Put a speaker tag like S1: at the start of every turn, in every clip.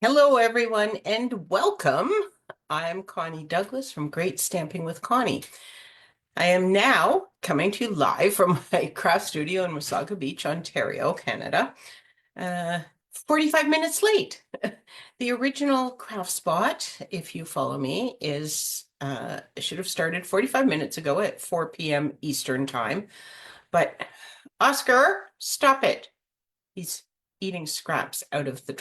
S1: Hello, everyone, and welcome. I'm Connie Douglas from Great Stamping with Connie. I am now coming to you live from my craft studio in Wasaga Beach, Ontario, Canada. Uh, 45 minutes late. The original craft spot, if you follow me, is should have started 45 minutes ago at 4 p.m. Eastern time. But Oscar, stop it. He's eating scraps out of the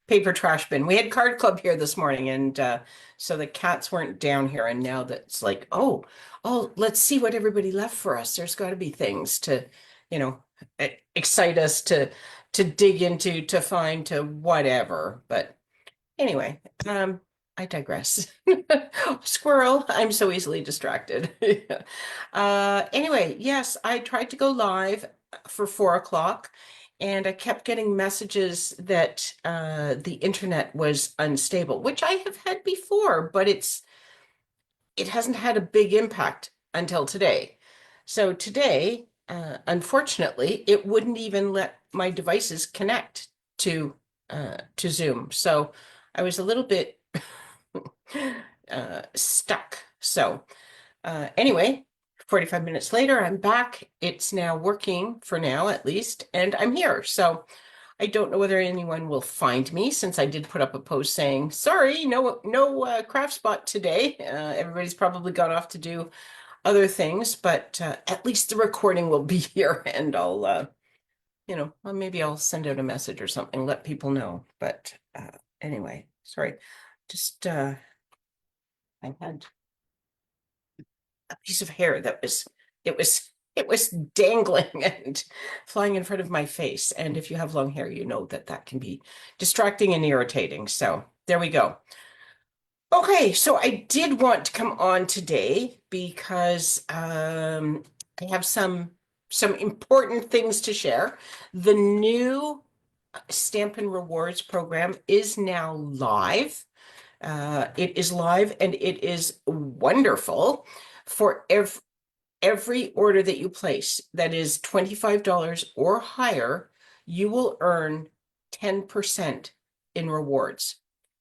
S1: paper trash bin. We had card club here this morning, and so the cats weren't down here. And now that's like, oh, let's see what everybody left for us. There's got to be things to, you know, excite us to dig into, to find, to whatever. But anyway, I digress. Squirrel, I'm so easily distracted. Anyway, yes, I tried to go live for 4 o'clock, and I kept getting messages that the internet was unstable, which I have had before, but it hasn't had a big impact until today. So today, unfortunately, it wouldn't even let my devices connect to Zoom. So I was a little bit stuck. So anyway, 45 minutes later, I'm back. It's now working for now, at least, and I'm here. So I don't know whether anyone will find me, since I did put up a post saying, sorry, no craft spot today. Everybody's probably gone off to do other things, but at least the recording will be here, and well, maybe I'll send out a message or something, let people know. But anyway, sorry, just I had a piece of hair that it was dangling and flying in front of my face. And if you have long hair, you know that that can be distracting and irritating. So there we go. Okay, so I did want to come on today because I have some important things to share. The new Stampin' Rewards program is now live. It is live and it is wonderful. For every order that you place that is $25 or higher, you will earn 10% in rewards.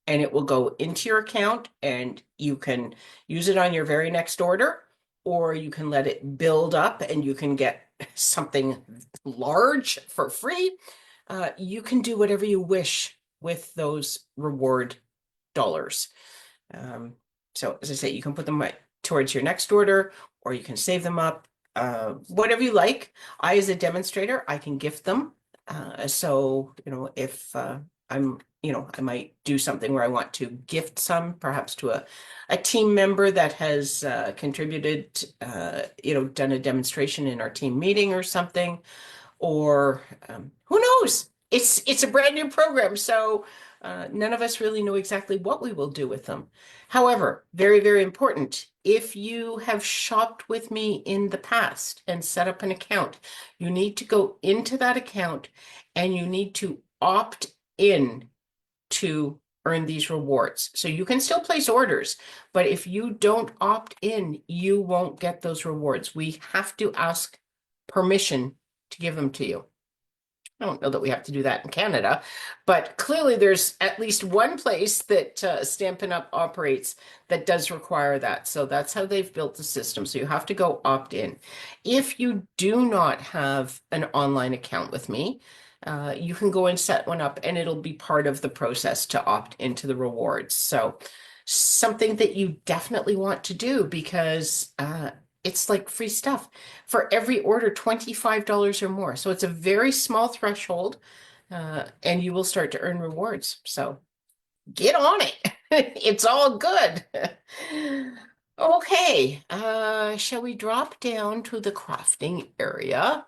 S1: And it will go into your account, and you can use it on your very next order, or you can let it build up and you can get something large for free. You can do whatever you wish with those reward dollars. So as I say, you can put them towards your next order, or you can save them up, whatever you like. As a demonstrator, I can gift them. So, if I might do something where I want to gift some, perhaps to a team member that has contributed, done a demonstration in our team meeting or something, or who knows? It's a brand new program, so none of us really know exactly what we will do with them. However, very, very important, if you have shopped with me in the past and set up an account, you need to go into that account and you need to opt in to earn these rewards. So you can still place orders, but if you don't opt in, you won't get those rewards. We have to ask permission to give them to you. I don't know that we have to do that in Canada, but clearly there's at least one place that Stampin' Up! Operates that does require that. So that's how they've built the system. So you have to go opt in. If you do not have an online account with me, you can go and set one up, and it'll be part of the process to opt into the rewards. So something that you definitely want to do, because it's like free stuff for every order, $25 or more. So it's a very small threshold, and you will start to earn rewards. So get on it. It's all good. Okay, shall we drop down to the crafting area?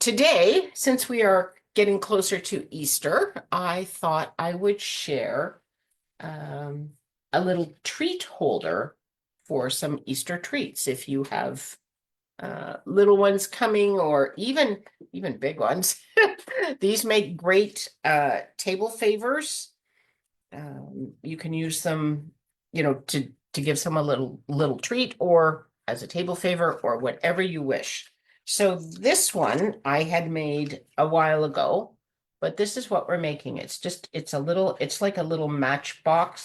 S1: Today, since we are getting closer to Easter, I thought I would share a little treat holder for some Easter treats. If you have little ones coming, or even big ones, these make great table favors. You can use them, to give someone a little treat, or as a table favor, or whatever you wish. So this one I had made a while ago. but this is what we're making. It's like a little matchbook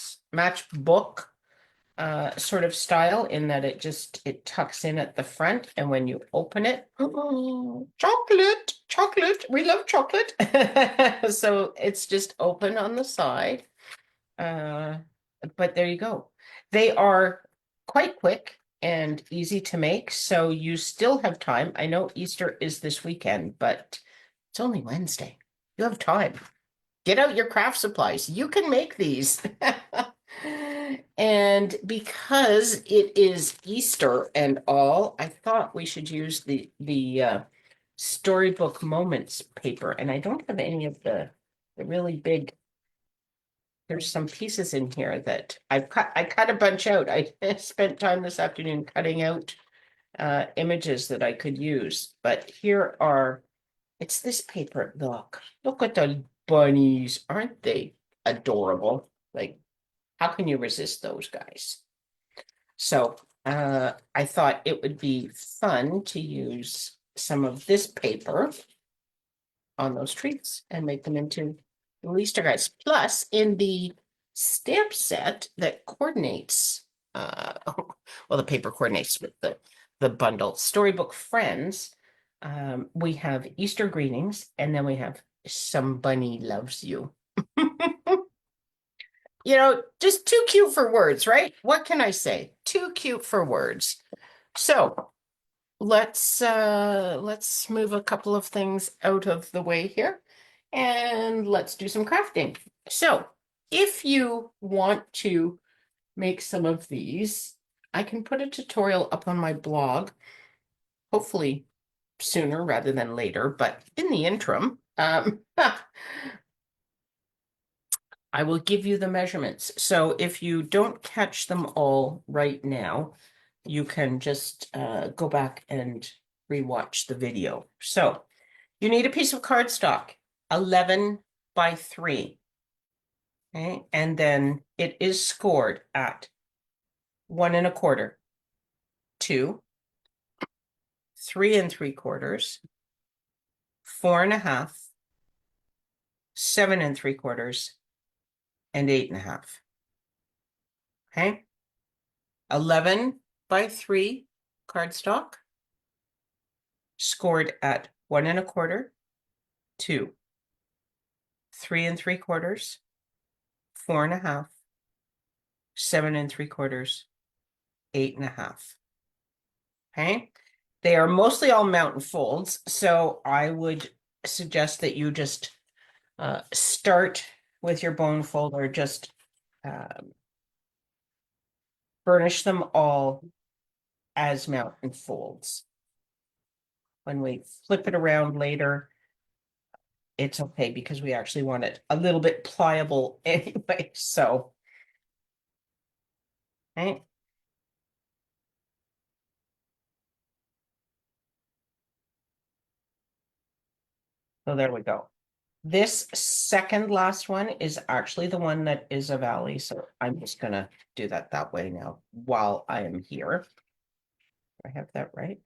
S1: sort of style in that it tucks in at the front, and when you open it, chocolate, we love chocolate. So it's just open on the side. But there you go. They are quite quick and easy to make, so you still have time. I know Easter is this weekend, but it's only Wednesday. You have time. Get out your craft supplies. You can make these. And because it is Easter and all, I thought we should use the Storybook Moments paper. And I don't have any of the really big. There's some pieces in here that I've cut. I cut a bunch out. I spent time this afternoon cutting out images that I could use. But here are, it's this paper. Look at the bunnies. Aren't they adorable? Like, how can you resist those guys? So I thought it would be fun to use some of this paper on those treats and make them into little Easter guys. Plus, in the stamp set that coordinates, well, the paper coordinates with the bundle, Storybook Friends, we have Easter greetings, and then we have Somebody Loves You. You know, just too cute for words, right? What can I say? Too cute for words. So let's move a couple of things out of the way here and let's do some crafting. So if you want to make some of these, I can put a tutorial up on my blog, hopefully sooner rather than later, but in the interim, I will give you the measurements. So if you don't catch them all right now, you can just go back and rewatch the video. So you need a piece of cardstock, 11 by 3. Okay, and then it is scored at 1 1/4, 2, 3 3/4, 4 1/2, 7 3/4, and 8 1/2. Okay, 11 by 3 cardstock, scored at 1 1/4, 2, 3 3/4, 4 1/2, 7 3/4, 8 1/2. Okay, they are mostly all mountain folds, so I would suggest that you just start with your bone fold, or just burnish them all as mountain folds. When we flip it around later, it's okay because we actually want it a little bit pliable anyway. So, okay. So there we go. This second last one is actually the one that is a valley. So I'm just gonna do that way now while I am here. Do I have that right?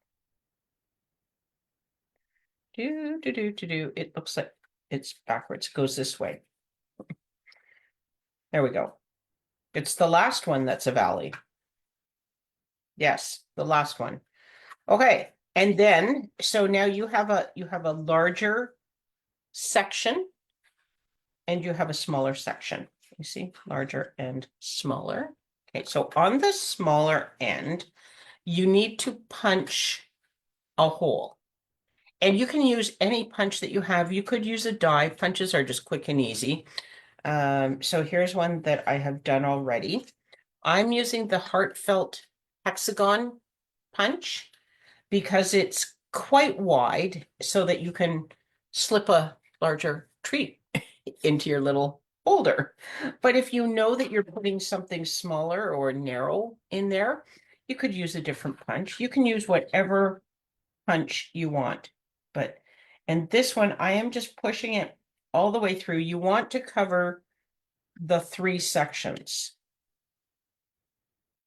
S1: It looks like it's backwards. It goes this way. There we go. It's the last one that's a valley. Yes, the last one. Okay, and then so now you have a larger section and you have a smaller section. You see, larger and smaller. Okay, so on the smaller end, you need to punch a hole. And you can use any punch that you have. You could use a die. Punches are just quick and easy. So here's one that I have done already. I'm using the Heartfelt hexagon punch because it's quite wide so that you can slip a larger treat into your little holder. But if you know that you're putting something smaller or narrow in there, you could use a different punch. You can use whatever punch you want. And this one, I am just pushing it all the way through. You want to cover the 3 sections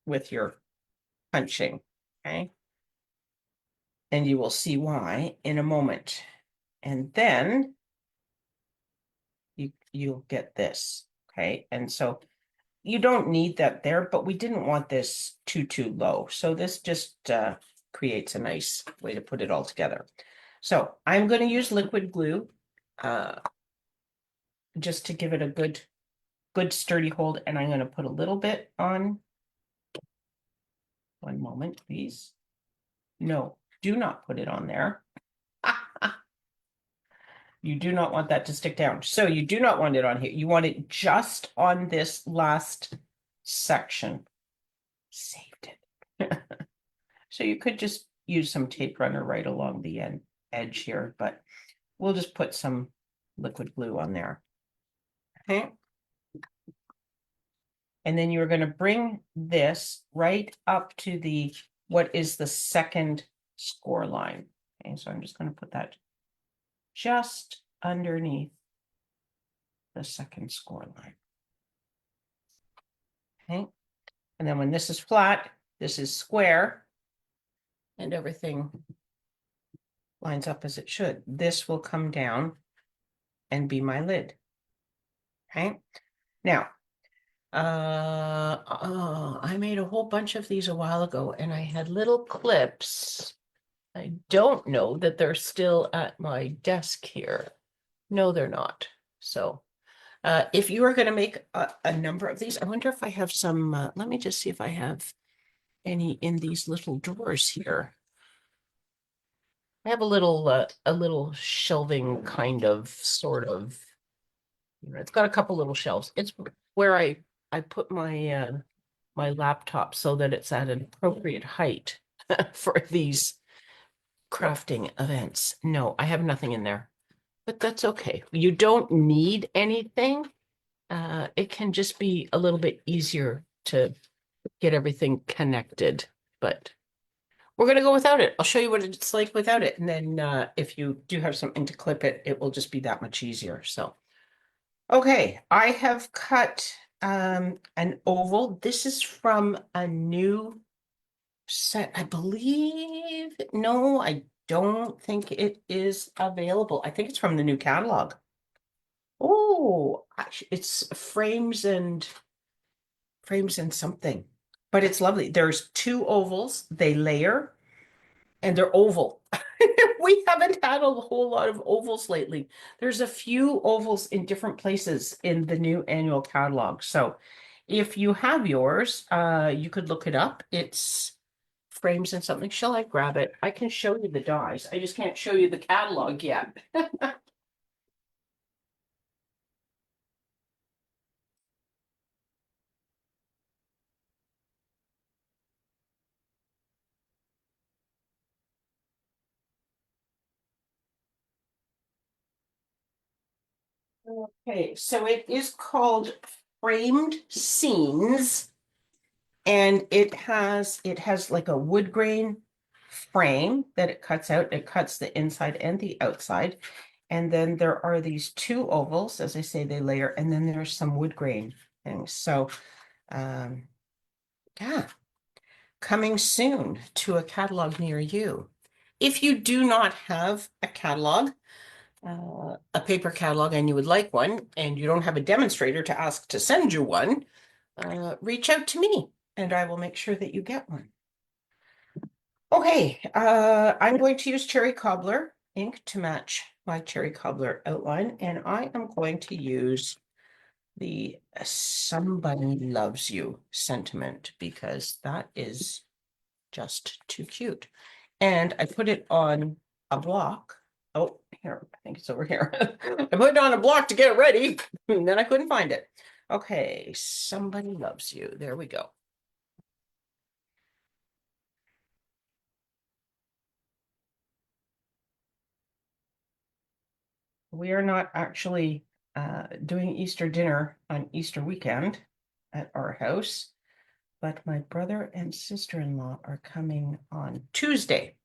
S1: with your punching, okay? And you will see why in a moment. And then you'll get this, okay? And so you don't need that there, but we didn't want this too low. So this just creates a nice way to put it all together. So I'm going to use liquid glue just to give it a good sturdy hold. And I'm going to put a little bit on. One moment, please. No, do not put it on there. You do not want that to stick down. So you do not want it on here. You want it just on this last section. Saved it. So you could just use some tape runner right along the edge here, but we'll just put some liquid glue on there. Okay. And then you're going to bring this right up to what is the second score line. Okay, so I'm just going to put that just underneath the second score line. Okay. And then when this is flat, this is square, and everything lines up as it should. This will come down and be my lid. Okay. Now, I made a whole bunch of these a while ago, and I had little clips. I don't know that they're still at my desk here. No, they're not. So if you are going to make a number of these, I wonder if I have some, let me just see if I have any in these little drawers here. I have a little shelving kind of, sort of, it's got a couple little shelves. It's where I put my my laptop so that it's at an appropriate height for these crafting events. No, I have nothing in there, but that's okay. You don't need anything. It can just be a little bit easier to get everything connected, but we're going to go without it. I'll show you what it's like without it. And then if you do have something to clip it, it will just be that much easier. So, okay, I have cut an oval. This is from a new set, I believe. No, I don't think it is available. I think it's from the new catalog. Oh, it's frames and something, but it's lovely. There's two ovals, they layer, and they're oval. We haven't had a whole lot of ovals lately. There's a few ovals in different places in the new annual catalog. So if you have yours, you could look it up. It's frames and something. Shall I grab it? I can show you the dies. I just can't show you the catalog yet. Okay, so it is called Framed Scenes, and it has like a wood grain frame that it cuts out. It cuts the inside and the outside. And then there are these two ovals, as I say, they layer, and then there's some wood grain things. So yeah, coming soon to a catalog near you. If you do not have a catalog, a paper catalog, and you would like one, and you don't have a demonstrator to ask to send you one, reach out to me and I will make sure that you get one. Okay, I'm going to use Cherry Cobbler ink to match my Cherry Cobbler outline, and I am going to use the Somebody Loves You sentiment because that is just too cute. And I put it on a block. Oh, here, I think it's over here. I put it on a block to get it ready, and then I couldn't find it. Okay, Somebody Loves You. There we go. We are not actually doing Easter dinner on Easter weekend at our house, but my brother and sister-in-law are coming on Tuesday.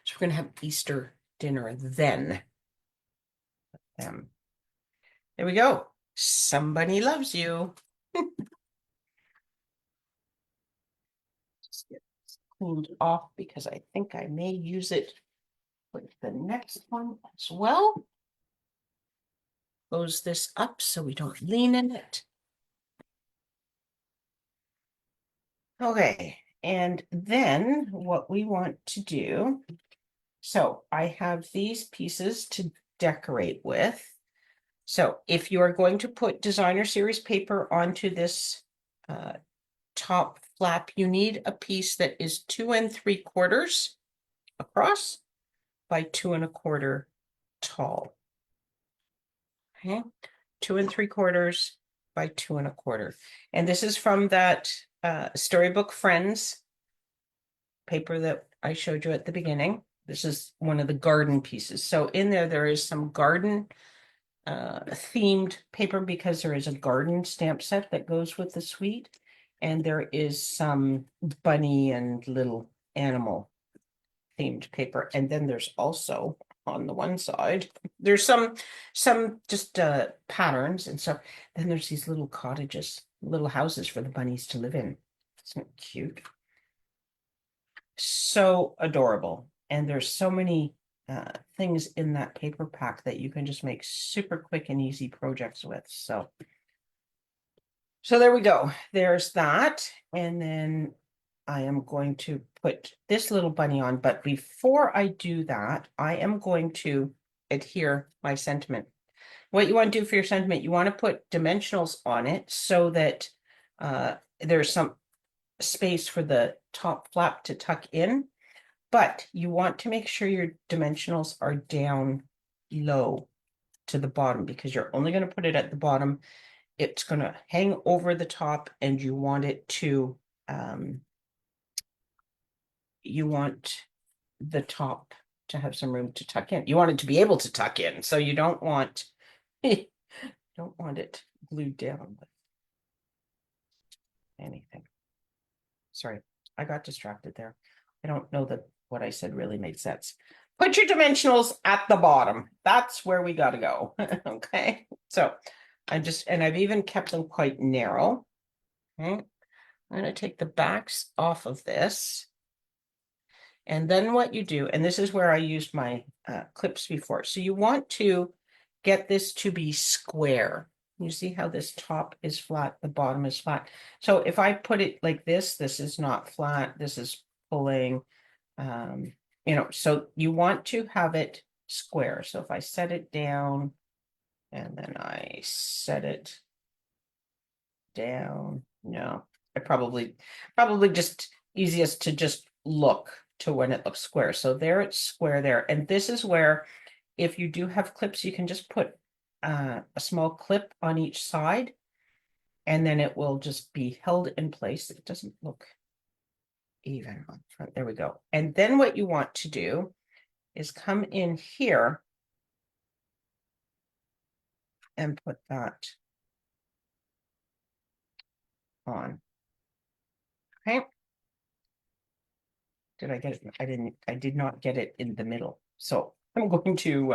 S1: So we're going to have Easter dinner then. There we go. Somebody Loves You. Just get this cleaned off because I think I may use it with the next one as well. close this up so we don't lean in it. Okay, and then what we want to do, so I have these pieces to decorate with. So if you are going to put designer series paper onto this top flap, you need a piece that is 2 3/4 across by 2 1/4 tall. Okay, 2 3/4 by 2 1/4. And this is from that Storybook Friends paper that I showed you at the beginning. This is one of the garden pieces. So in there is some garden themed paper because there is a garden stamp set that goes with the suite. And there is some bunny and little animal themed paper. And then there's also on the one side, there's some just patterns and stuff. Then there's these little cottages, little houses for the bunnies to live in. Isn't it cute? So adorable. And there's so many things in that paper pack that you can just make super quick and easy projects with. So there we go. There's that. And then I am going to put this little bunny on, but before I do that, I am going to adhere my sentiment. What you want to do for your sentiment, you want to put dimensionals on it so that there's some space for the top flap to tuck in, but you want to make sure your dimensionals are down low to the bottom because you're only going to put it at the bottom. It's going to hang over the top and you want it to you want the top to have some room to tuck in. You want it to be able to tuck in, so you don't want it glued down with anything. Sorry, I got distracted there. I don't know that what I said really made sense. Put your dimensionals at the bottom. That's where we got to go. Okay, so I've even kept them quite narrow. Okay, I'm going to take the backs off of this. And then what you do, and this is where I used my clips before. So you want to get this to be square. You see how this top is flat, the bottom is flat. So if I put it like this is not flat, this is pulling, so you want to have it square. So if I set it down and then I set it down, no, I probably just easiest to just look to when it looks square. So there it's square there. And this is where, if you do have clips, you can just put a small clip on each side and then it will just be held in place. It doesn't look even on front. There we go. And then what you want to do is come in here and put that on. Okay. Did I get it? I did not get it in the middle. So I'm going to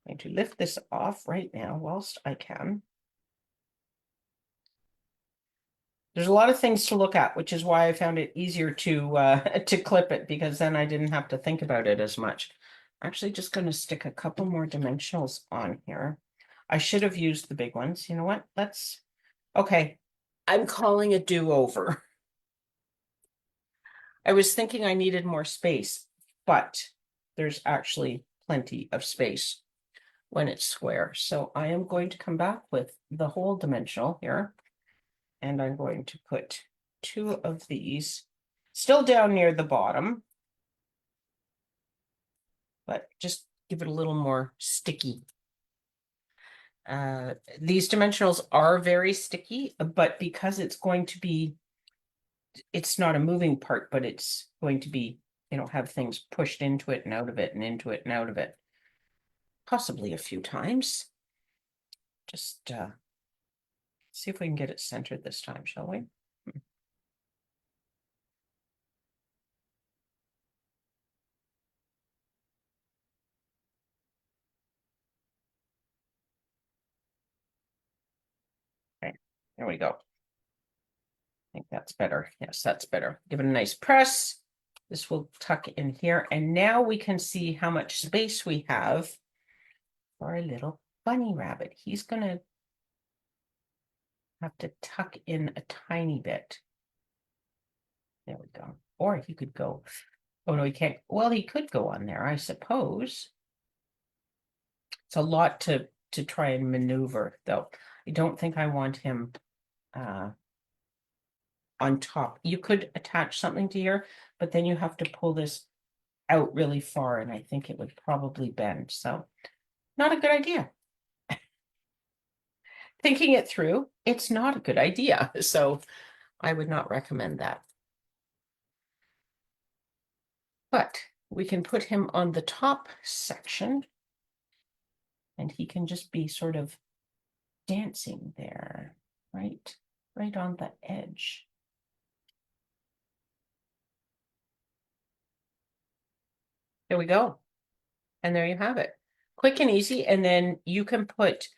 S1: going to lift this off right now whilst I can. There's a lot of things to look at, which is why I found it easier to to clip it, because then I didn't have to think about it as much. I'm actually just going to stick a couple more dimensionals on here. I should have used the big ones. You know what? Okay. I'm calling a do-over. I was thinking I needed more space, but there's actually plenty of space when it's square. So I am going to come back with the whole dimensional here. And I'm going to put 2 of these still down near the bottom, but just give it a little more sticky. These dimensionals are very sticky, but because it's going to be, it's not a moving part, but it's going to be, have things pushed into it and out of it and into it and out of it, possibly a few times. Just see if we can get it centered this time, shall we? Okay, there we go. I think that's better. Yes, that's better. Give it a nice press. This will tuck in here. And now we can see how much space we have for a little bunny rabbit. He's gonna have to tuck in a tiny bit. There we go. Or he could go, oh no, he can't. Well, he could go on there, I suppose. It's a lot to try and maneuver, though. I don't think I want him on top. You could attach something to here, but then you have to pull this out really far, and I think it would probably bend. So not a good idea. Thinking it through, it's not a good idea. So I would not recommend that. But we can put him on the top section, and he can just be sort of dancing there, right on the edge. There we go. And there you have it. Quick and easy. And then you can put,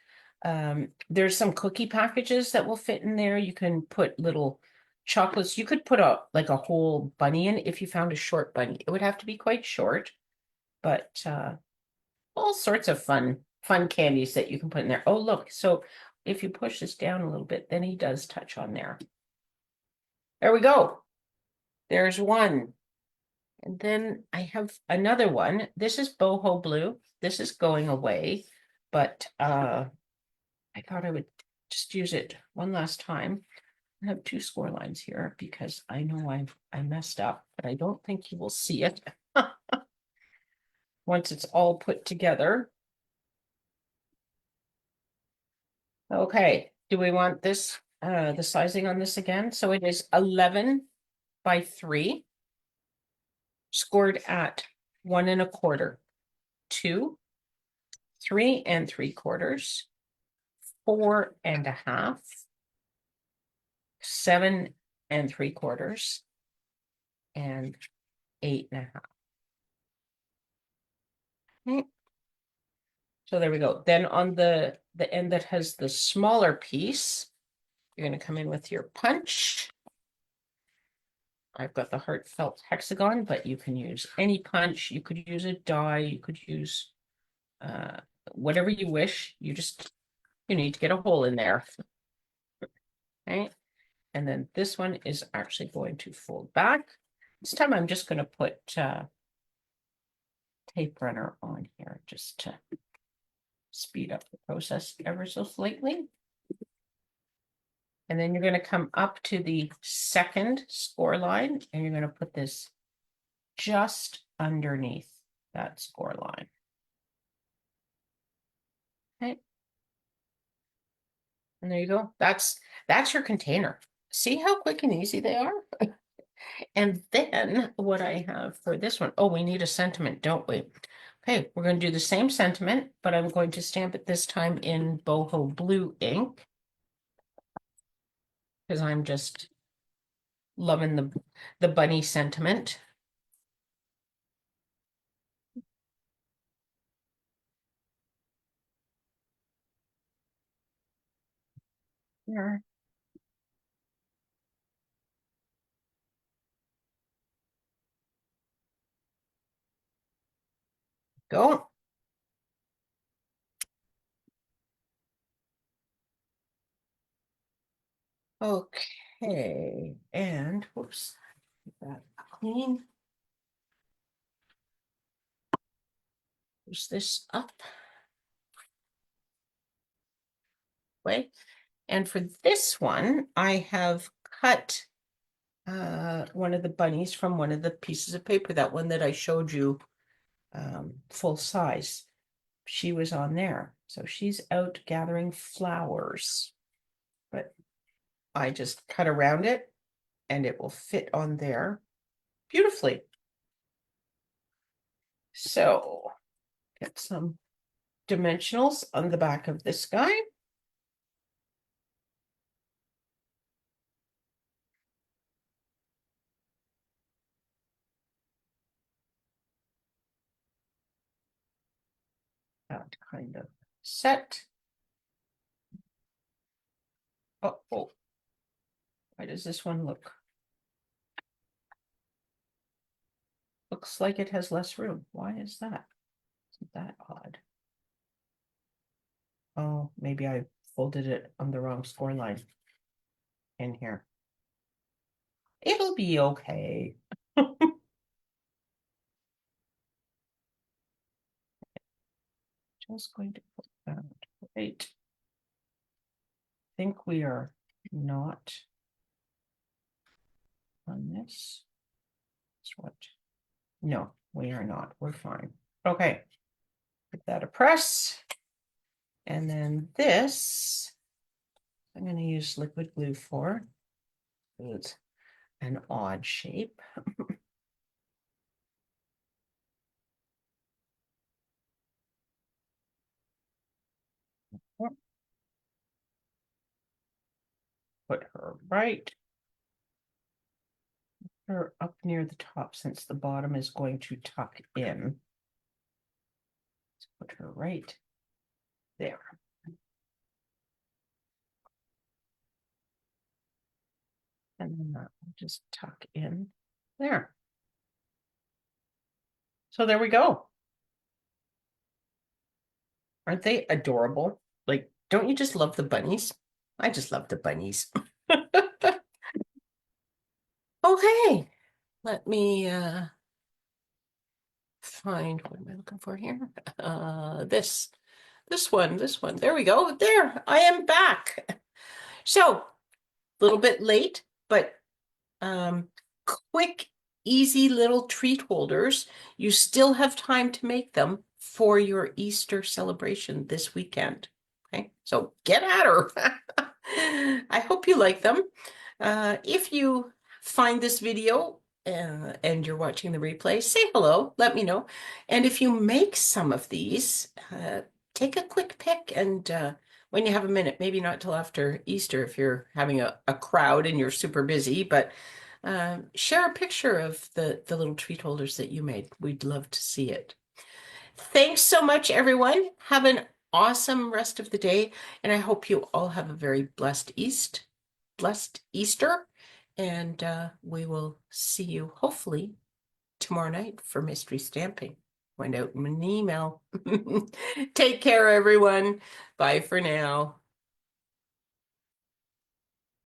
S1: there's some cookie packages that will fit in there. You can put little chocolates. You could put like a whole bunny in if you found a short bunny. It would have to be quite short, but all sorts of fun candies that you can put in there. Oh, look. So if you push this down a little bit, then he does touch on there. There we go. There's one. And then I have another one. This is boho blue. This is going away, but I thought I would just use it one last time. I have two score lines here because I know I messed up, but I don't think you will see it once it's all put together. Okay, do we want this the sizing on this again? So it is 11 by 3, scored at 1 1/4, 2, 3 3/4, 4 1/2, 7 3/4, and 8 1/2. Okay. So there we go. Then on the end that has the smaller piece, you're going to come in with your punch. I've got the heartfelt hexagon, but you can use any punch. You could use a die. You could use whatever you wish. You need to get a hole in there. Okay. And then this one is actually going to fold back. This time I'm just going to put tape runner on here just to speed up the process ever so slightly. And then you're going to come up to the second score line, and you're going to put this just underneath that score line. Okay. And there you go. That's your container. See how quick and easy they are? And then what I have for this one, oh, we need a sentiment, don't we? Okay, we're going to do the same sentiment, but I'm going to stamp it this time in boho blue ink, because I'm just loving the bunny sentiment. Yeah. Go. Okay, and whoops, get that clean. Push this up. Way. And for this one, I have cut one of the bunnies from one of the pieces of paper, that one that I showed you full size. She was on there. So she's out gathering flowers. But I just cut around it and it will fit on there beautifully. So get some dimensionals on the back of this guy. That kind of set. Oh, why does this one looks like it has less room? Why is that? Isn't that odd? Oh, maybe I folded it on the wrong score line in here. It'll be okay. Just going to put that right. I think we are not on this. That's what? No, we are not. We're fine. Okay. Give that a press. And then this, I'm going to use liquid glue for. It's an odd shape. Put her right. Her up near the top since the bottom is going to tuck in. Let's put her right there. And then that will just tuck in there. So there we go. Aren't they adorable? Like, don't you just love the bunnies? I just love the bunnies. Okay, let me find, what am I looking for here? This one. There we go. There, I am back. So, a little bit late, but quick, easy little treat holders. You still have time to make them for your Easter celebration this weekend. Okay, so get at her. I hope you like them. If you find this video and you're watching the replay, say hello, let me know. And if you make some of these, take a quick pic and when you have a minute, maybe not till after Easter if you're having a crowd and you're super busy, but share a picture of the little treat holders that you made. We'd love to see it. Thanks so much, everyone. Have an awesome rest of the day, and I hope you all have a very blessed Easter, and we will see you hopefully tomorrow night for mystery stamping. Find out in an email. Take care, everyone. Bye for now.